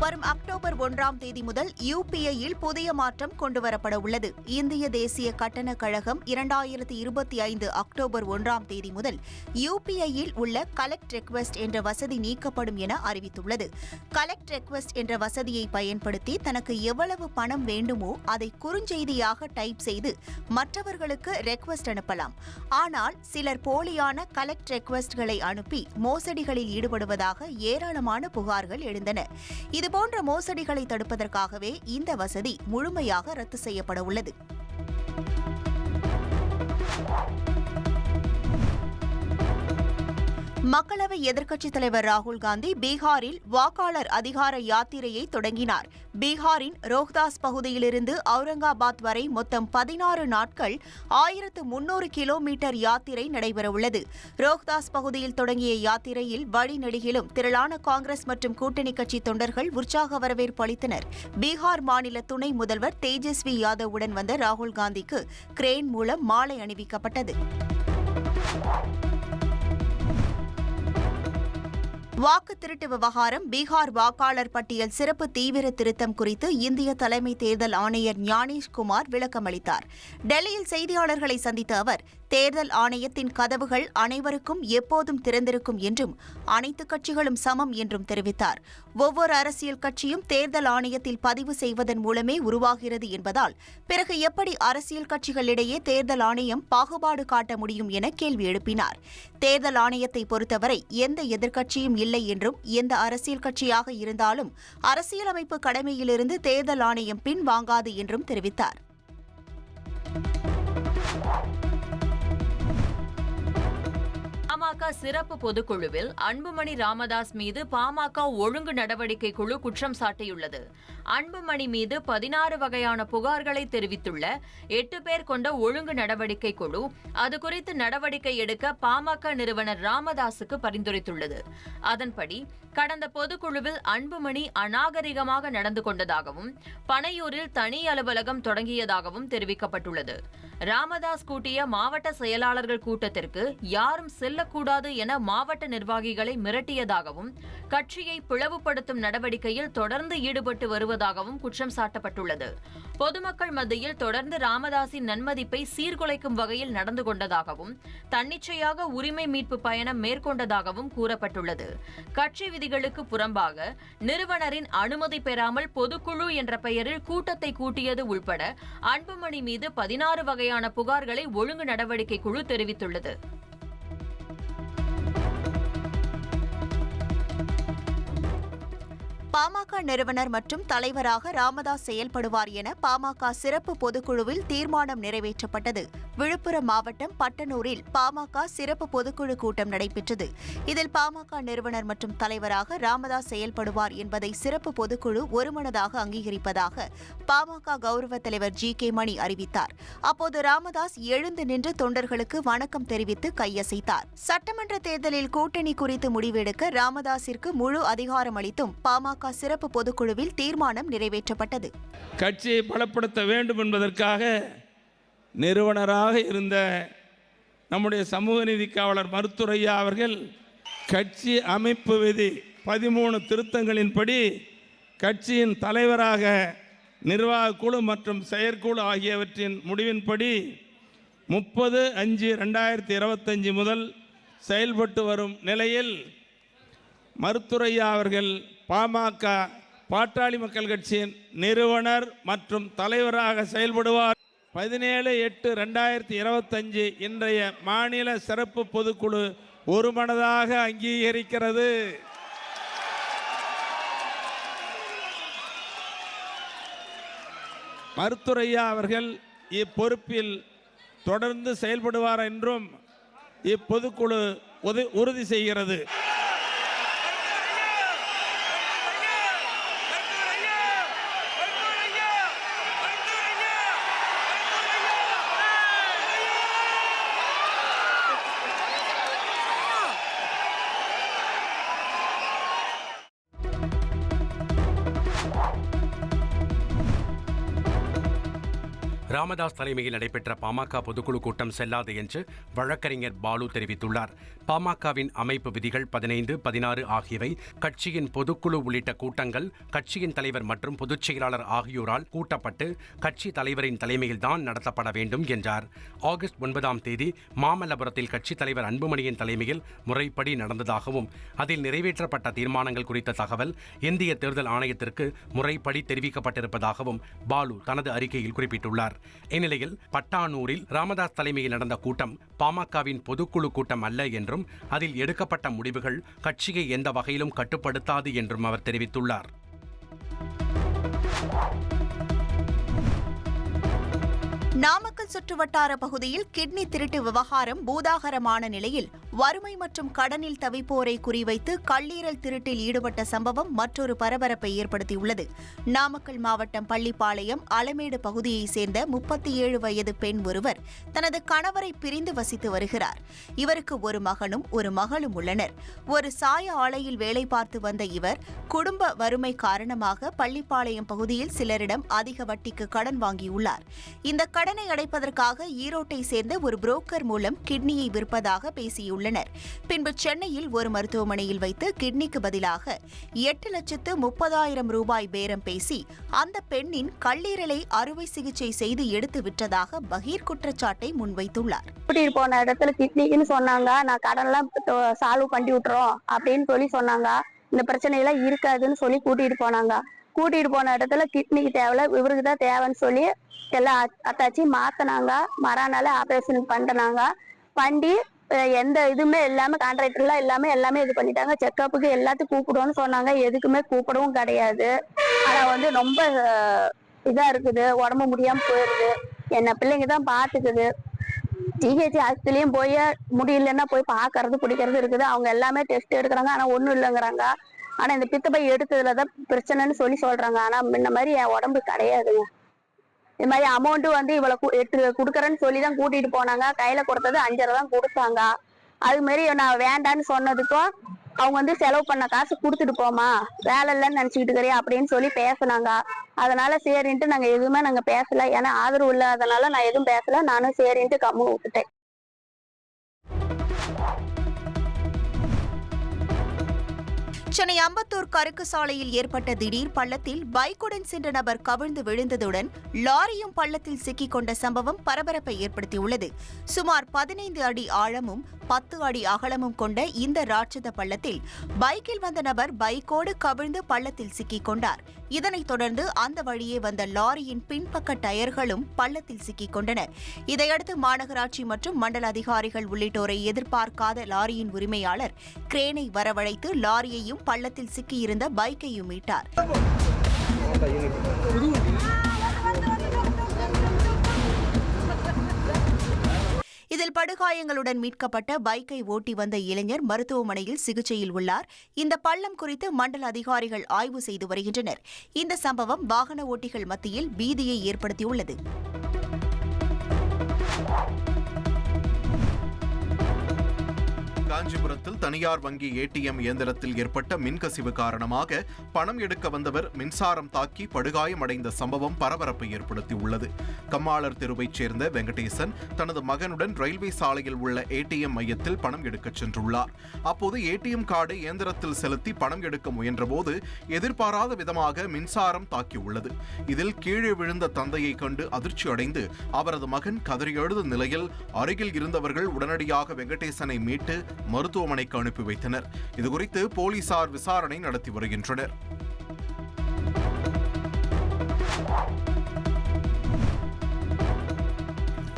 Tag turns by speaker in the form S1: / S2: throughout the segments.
S1: வரும் அக்டோபர் 1ஆம் தேதி முதல் UPIயில் புதிய மாற்றம் கொண்டுவரப்பட உள்ளது. இந்திய தேசிய கட்டணக் கழகம் 2025 அக்டோபர் 1ஆம் தேதி முதல் UPIயில் உள்ள கலெக்ட் ரெக்வெஸ்ட் என்ற வசதி நீக்கப்படும் என அறிவித்துள்ளது. கலெக்ட் ரெக்வெஸ்ட் என்ற வசதியை பயன்படுத்தி தனக்கு எவ்வளவு பணம் வேண்டுமோ அதை குறுஞ்செய்தியாக டைப் செய்து மற்றவர்களுக்கு ரெக்வெஸ்ட் அனுப்பலாம். ஆனால் சிலர் போலியான கலெக்ட் ரெக்வெஸ்ட்களை அனுப்பி மோசடிகளில் ஈடுபடுவதாக ஏராளமான புகார்கள் எழுந்தன. இதுபோன்ற மோசடிகளை தடுப்பதற்காகவே இந்த வசதி முழுமையாக ரத்து செய்யப்பட உள்ளது. மக்களவை எதிர்க்கட்சித் தலைவர் ராகுல் காந்தி பீகாரில் வாக்காளர் அதிகார யாத்திரையை தொடங்கினார். பீகாரின் ரோஹ்தாஸ் பகுதியிலிருந்து அவுரங்காபாத் வரை மொத்தம் 16 நாட்கள் 1300 கிலோமீட்டர் யாத்திரை நடைபெறவுள்ளது. ரோஹ்தாஸ் பகுதியில் தொடங்கிய யாத்திரையில் வழிநெடுகிலும் திரளான காங்கிரஸ் மற்றும் கூட்டணி கட்சி தொண்டர்கள் உற்சாக வரவேற்பு அளித்தனர். பீகார் மாநில துணை முதல்வர் தேஜஸ்வி யாதவுடன் வந்த ராகுல் காந்திக்கு கிரேன் மூலம் மாலை அணிவிக்கப்பட்டது. வாக்கு திருட்டு விவகாரம் பீகார் வாக்காளர் பட்டியல் சிறப்பு தீவிர திருத்தம் குறித்து இந்திய தலைமை தேர்தல் ஆணையர் ஞானேஷ்குமார் விளக்கமளித்தார். டெல்லியில் செய்தியாளர்களை சந்தித்த அவர், தேர்தல் ஆணையத்தின் கதவுகள் அனைவருக்கும் எப்போதும் திறந்திருக்கும் என்றும் அனைத்து கட்சிகளும் சமம் என்றும் தெரிவித்தார். ஒவ்வொரு அரசியல் கட்சியும் தேர்தல் ஆணையத்தில் பதிவு செய்வதன் மூலமே உருவாகிறது என்பதால் பிறகு எப்படி அரசியல் கட்சிகளிடையே தேர்தல் ஆணையம் பாகுபாடு காட்ட முடியும் என கேள்வி எழுப்பினார். தேர்தல் ஆணையத்தை பொறுத்தவரை எந்த எதிர்க்கட்சியும் இல்லை என்றும் எந்த அரசியல் கட்சியாக இருந்தாலும் அரசியலமைப்பு கடமையிலிருந்து தேர்தல் ஆணையம் பின்வாங்காது என்றும் தெரிவித்தார்.
S2: பாமக சிறப்பு பொதுக்குழுவில் அன்புமணி ராமதாஸ் மீது பாமக ஒழுங்கு நடவடிக்கை குழு குற்றம் சாட்டியுள்ளது. அன்புமணி மீது 16 வகையான புகார்களை தெரிவித்துள்ள 8 பேர் கொண்ட ஒழுங்கு நடவடிக்கை குழு அது குறித்து நடவடிக்கை எடுக்க பாமக நிறுவனர் ராமதாசுக்கு பரிந்துரைத்துள்ளது. அதன்படி கடந்த பொதுக்குழுவில் அன்புமணி அநாகரிகமாக நடந்து கொண்டதாகவும் பனையூரில் தனி அலுவலகம் தொடங்கியதாகவும் தெரிவிக்கப்பட்டுள்ளது. ராமதாஸ் கூட்டிய மாவட்ட செயலாளர்கள் கூட்டத்திற்கு யாரும் செல்லக்கூடாது என மாவட்ட நிர்வாகிகளை மிரட்டியதாகவும் கட்சியை பிளவுபடுத்தும் நடவடிக்கையில் தொடர்ந்து ஈடுபட்டு வருவதாகவும் குற்றம் சாட்டப்பட்டுள்ளது. பொதுமக்கள் மத்தியில் தொடர்ந்து ராமதாஸின் நன்மதிப்பை சீர்குலைக்கும் வகையில் நடந்து கொண்டதாகவும் தன்னிச்சையாக உரிமை மீட்பு பயணம் மேற்கொண்டதாகவும் கூறப்பட்டுள்ளது. கட்சி விதிகளுக்கு புறம்பாக நிறுவனரின் அனுமதி பெறாமல் பொதுக்குழு என்ற பெயரில் கூட்டத்தை கூட்டியது உள்பட அன்புமணி மீது 16 வகையான புகார்களை ஒழுங்கு நடவடிக்கை குழு தெரிவித்துள்ளது.
S1: பாமக நிறுவனர் மற்றும் தலைவராக ராமதாஸ் செயல்படுவார் என பாமக சிறப்பு பொதுக்குழுவில் தீர்மானம் நிறைவேற்றப்பட்டது. விழுப்புரம் மாவட்டம் பட்டனூரில் பாமக சிறப்பு பொதுக்குழு கூட்டம் நடைபெற்றது. இதில் பாமக நிறுவனர் மற்றும் தலைவராக ராமதாஸ் செயல்படுவார் என்பதை சிறப்பு பொதுக்குழு ஒருமனதாக அங்கீகரிப்பதாக பாமக கௌரவ தலைவர் G.K. மணி அறிவித்தார். அப்போது ராமதாஸ் எழுந்து நின்று தொண்டர்களுக்கு வணக்கம் தெரிவித்து கையசைத்தார். சட்டமன்ற தேர்தலில் கூட்டணி குறித்து முடிவெடுக்க ராமதாஸிற்கு முழு அதிகாரம் அளித்தும் பாமக சிறப்பு பொதுக்குழுவில் தீர்மானம் நிறைவேற்றப்பட்டது.
S3: கட்சியை பலப்படுத்த வேண்டும் என்பதற்காக நிறுவனராக இருந்த நம்முடைய சமூக நீதி காவலர் மருத்துரையா அவர்கள் கட்சி அமைப்பு விதி 13 திருத்தங்களின்படி கட்சியின் தலைவராக நிர்வாக குழு மற்றும் செயற்குழு ஆகியவற்றின் முடிவின்படி 30/5/2025 முதல் செயல்பட்டு வரும் நிலையில் மருத்துரையா அவர்கள் பாமக பாட்டாளி மக்கள் கட்சியின் நிறுவனர் மற்றும் தலைவராக செயல்படுவார். 17/8/2025 இன்றைய மாநில சிறப்பு பொதுக்குழு ஒருமனதாக அங்கீகரிக்கிறது. மருத்துரையா அவர்கள் இப்பொறுப்பில் தொடர்ந்து செயல்படுவார் என்றும் இப்பொதுக்குழு உறுதி செய்கிறது.
S4: ராமதாஸ் தலைமையில் நடைபெற்ற பாமக பொதுக்குழு கூட்டம் செல்லாது என்று வழக்கறிஞர் பாலு தெரிவித்துள்ளார். பாமகவின் அமைப்பு விதிகள் 15, 16 ஆகியவை கட்சியின் பொதுக்குழு உள்ளிட்ட கூட்டங்கள் கட்சியின் தலைவர் மற்றும் பொதுச் செயலாளர் ஆகியோரால் கூட்டப்பட்டு கட்சி தலைவரின் தலைமையில்தான் நடத்தப்பட வேண்டும் என்றார். ஆகஸ்ட் 9ஆம் தேதி மாமல்லபுரத்தில் கட்சித் தலைவர் அன்புமணியின் தலைமையில் முறைப்படி நடந்ததாகவும் அதில் நிறைவேற்றப்பட்ட தீர்மானங்கள் குறித்த தகவல் இந்திய தேர்தல் ஆணையத்திற்கு முறைப்படி தெரிவிக்கப்பட்டிருப்பதாகவும் பாலு தனது அறிக்கையில் குறிப்பிட்டுள்ளார். இந்நிலையில் பட்டானூரில் ராமதாஸ் தலைமையில் நடந்த கூட்டம் பாமகவின் பொதுக்குழு கூட்டம் அல்ல என்றும் அதில் எடுக்கப்பட்ட முடிவுகள் கட்சியை எந்த வகையிலும் கட்டுப்படுத்தாது என்றும் அவர் தெரிவித்துள்ளார்.
S1: நாமக்கல் சுற்றுவட்டார பகுதியில் கிட்னி திருட்டு விவகாரம் பூதாகரமான நிலையில் வறுமை மற்றும் கடனில் தவிப்போரை குறிவைத்து கல்லீரல் திருட்டில் ஈடுபட்ட சம்பவம் மற்றொரு பரபரப்பை ஏற்படுத்தியுள்ளது. நாமக்கல் மாவட்டம் பள்ளிப்பாளையம் அலமேடு பகுதியைச் சேர்ந்த 37 வயது பெண் ஒருவர் தனது கணவரை பிரிந்து வசித்து வருகிறார். இவருக்கு ஒரு மகனும் ஒரு மகளும் உள்ளனர். ஒரு சாய ஆலையில் வேலை பார்த்து வந்த இவர் குடும்ப வறுமை காரணமாக பள்ளிப்பாளையம் பகுதியில் சிலரிடம் அதிக வட்டிக்கு கடன் வாங்கியுள்ளார். இந்த கடனை அடைப்பதற்காக ஈரோட்டை சேர்ந்த ஒரு புரோக்கர் மூலம் கிட்னியை விற்பதாக பேசியுள்ளனர். பின்பு சென்னையில் ஒரு மருத்துவமனையில் வைத்து கிட்னிக்கு பதிலாக 8,30,000 ரூபாய் பேரம் பேசி அந்த பெண்ணின் கல்லீரலை அறுவை சிகிச்சை செய்து எடுத்து விட்டதாக பகீர் குற்றச்சாட்டை முன்வைத்துள்ளார்.
S5: கூட்டிட்டு போன இடத்துல கிட்னிக்குன்னு சொன்னாங்க, நான் கடன்லாம் சால்வ் பண்ணி விட்டுறோம் அப்படின்னு சொல்லி சொன்னாங்க. இந்த பிரச்சனையெல்லாம் இருக்காதுன்னு சொல்லி கூட்டிட்டு போனாங்க. கூட்டிட்டு போன இடத்துல கிட்னிக்கு தேவையில்ல, இவருக்கு தான் தேவைன்னு சொல்லி எல்லாம் அத்தாச்சி மாத்தினாங்க. மறுநாள் ஆபரேஷன் பண்ணாங்க. பண்ணி எந்த இதுவுமே இல்லாம கான்ட்ராக்டர்லாம் எல்லாமே இது பண்ணிட்டாங்க. செக்கப்புக்கு எல்லாத்துக்கும் கூப்பிடுவோம்னு சொன்னாங்க. எதுக்குமே கூப்பிடவும் கிடையாது. ஆனா ரொம்ப இதா இருக்குது, உடம்பு முடியாம போயிருது. என்ன பிள்ளைங்க தான் பாத்துக்குது. ஜிஹெச் ஆஸ்பத்திரியும் போய் முடியலன்னா போய் பாக்குறது பிடிக்கிறது இருக்குது. அவங்க எல்லாமே டெஸ்ட் எடுக்கிறாங்க, ஆனா ஒண்ணும் இல்லைங்கிறாங்க. ஆனா இந்த பித்தப்பை எடுத்ததுலதான் பிரச்சனைன்னு சொல்லி சொல்றாங்க. ஆனா முன்ன மாதிரி என் உடம்பு கிடையாதுங்க. இது மாதிரி அமௌண்ட் இவ்வளவு 8 கொடுக்கறேன்னு சொல்லிதான் கூட்டிட்டு போனாங்க. கையில கொடுத்தது 5,000 தான் கொடுத்தாங்க. அது மாதிரி நான் வேண்டான்னு சொன்னதுக்கும் அவங்க செலவு பண்ண காசு கொடுத்துட்டு போமா, வேலை இல்லைன்னு நினைச்சுக்கிட்டு இருக்கிறேன் அப்படின்னு சொல்லி பேசினாங்க. அதனால சரின்ட்டு நாங்க பேசல. ஏன்னா ஆதரவு இல்லாதனால நான் எதுவும் பேசல. நானும் சரின்ட்டு கம்முன்னு விட்டுட்டேன்.
S1: சென்னை அம்பத்தூர் கருக்கு சாலையில் ஏற்பட்ட திடீர் பள்ளத்தில் பைக்குடன் சென்ற நபர் கவிழ்ந்து விழுந்ததுடன் லாரியும் பள்ளத்தில் சிக்கிக் கொண்ட சம்பவம் பரபரப்பை ஏற்படுத்தியுள்ளது. சுமார் 15 அடி ஆழமும் 10 அடி அகலமும் கொண்ட இந்த ராட்சத பள்ளத்தில் பைக்கில் வந்த நபர் பைக்கோடு கவிழ்ந்து பள்ளத்தில் சிக்கிக் கொண்டார். இதனைத் தொடர்ந்து அந்த வழியே வந்த லாரியின் பின்பக்க டயர்களும் பள்ளத்தில் சிக்கிக் கொண்டன. இதையடுத்து மாநகராட்சி மற்றும் மண்டல அதிகாரிகள் உள்ளிட்டோரை எதிர்பார்க்காத லாரியின் உரிமையாளர் கிரேனை வரவழைத்து லாரியையும் பள்ளத்தில் சிக்கியிருந்த பைக்கையும் மீட்டார். இதில் படுகாயங்களுடன் மீட்கப்பட்ட பைக்கை ஓட்டி வந்த இளைஞர் மருத்துவமனையில் சிகிச்சையில் உள்ளார். இந்த பள்ளம் குறித்து மண்டல அதிகாரிகள் ஆய்வு செய்து வருகின்றனர். இந்த சம்பவம் வாகன ஓட்டிகள் மத்தியில் பீதியை ஏற்படுத்தியுள்ளது.
S6: காஞ்சிபுரத்தில் தனியார் வங்கி ஏடிஎம் இயந்திரத்தில் ஏற்பட்ட மின்கசிவு காரணமாக பணம் எடுக்க வந்தவர் மின்சாரம் தாக்கி படுகாயமடைந்த சம்பவம் பரபரப்பை ஏற்படுத்தியுள்ளது. கம்மாளர் தெருவைச் சேர்ந்த வெங்கடேசன் தனது மகனுடன் ரயில்வே சாலையில் உள்ள ஏடிஎம் மையத்தில் பணம் எடுக்கச் சென்றுள்ளார். அப்போது ஏடிஎம் கார்டை இயந்திரத்தில் செலுத்தி பணம் எடுக்க முயன்றபோது எதிர்பாராத விதமாக மின்சாரம் தாக்கியுள்ளது. இதில் கீழே விழுந்த தந்தையை கண்டு அதிர்ச்சி அடைந்து அவரது மகன் கதறி எழுத நிலையில் அருகில் இருந்தவர்கள் உடனடியாக வெங்கடேசனை மீட்டு மருத்துவமனைக்கு அனுப்பி வைத்தனர். இதுகுறித்து போலீசார் விசாரணை நடத்தி வருகின்றனர்.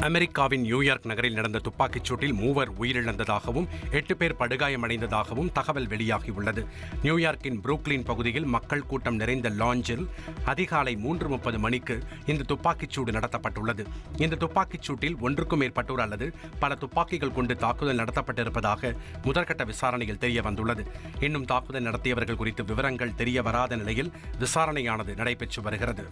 S4: அமெரிக்காவின் நியூயார்க் நகரில் நடந்த துப்பாக்கிச் சூட்டில் 3 உயிரிழந்ததாகவும் 8 பேர் படுகாயமடைந்ததாகவும் தகவல் வெளியாகியுள்ளது. நியூயார்க்கின் புரூக்ளின் பகுதியில் மக்கள் கூட்டம் நிறைந்த லாஞ்சில் அதிகாலை 3:30 மணிக்கு இந்த துப்பாக்கிச் சூடு நடத்தப்பட்டுள்ளது. இந்த துப்பாக்கிச் சூட்டில் 1க்கும் மேற்பட்டோர் அல்லது பல துப்பாக்கிகள் கொண்டு தாக்குதல் நடத்தப்பட்டிருப்பதாக முதற்கட்ட விசாரணையில் தெரிய வந்துள்ளது. இன்னும் தாக்குதல் நடத்தியவர்கள் குறித்து விவரங்கள் தெரிய வராத நிலையில் விசாரணையானது நடைபெற்று வருகிறது.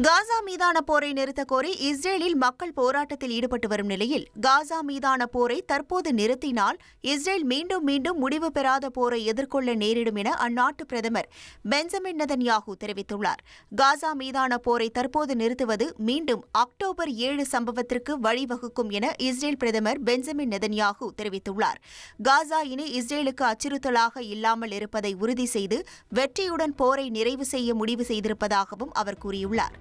S1: காசா மீதான போரை நிறுத்தக் கோரி இஸ்ரேலில் மக்கள் போராட்டத்தில் ஈடுபட்டு வரும் நிலையில் காசா மீதான போரை தற்போது நிறுத்தினால் இஸ்ரேல் மீண்டும் மீண்டும் முடிவு பெறாத போரை எதிர்கொள்ள நேரிடும் என அந்நாட்டு பிரதமர் பெஞ்சமின் நெதன்யாகு தெரிவித்துள்ளார். காசா மீதான போரை தற்போது நிறுத்துவது மீண்டும் அக்டோபர் 7 சம்பவத்திற்கு வழிவகுக்கும் என இஸ்ரேல் பிரதமர் பெஞ்சமின் நெதன்யாகு தெரிவித்துள்ளார். காசா இனி இஸ்ரேலுக்கு அச்சுறுத்தலாக இல்லாமல் இருப்பதை உறுதி செய்து வெற்றியுடன் போரை நிறைவு செய்ய முடிவு செய்திருப்பதாகவும் அவர் கூறியுள்ளார்.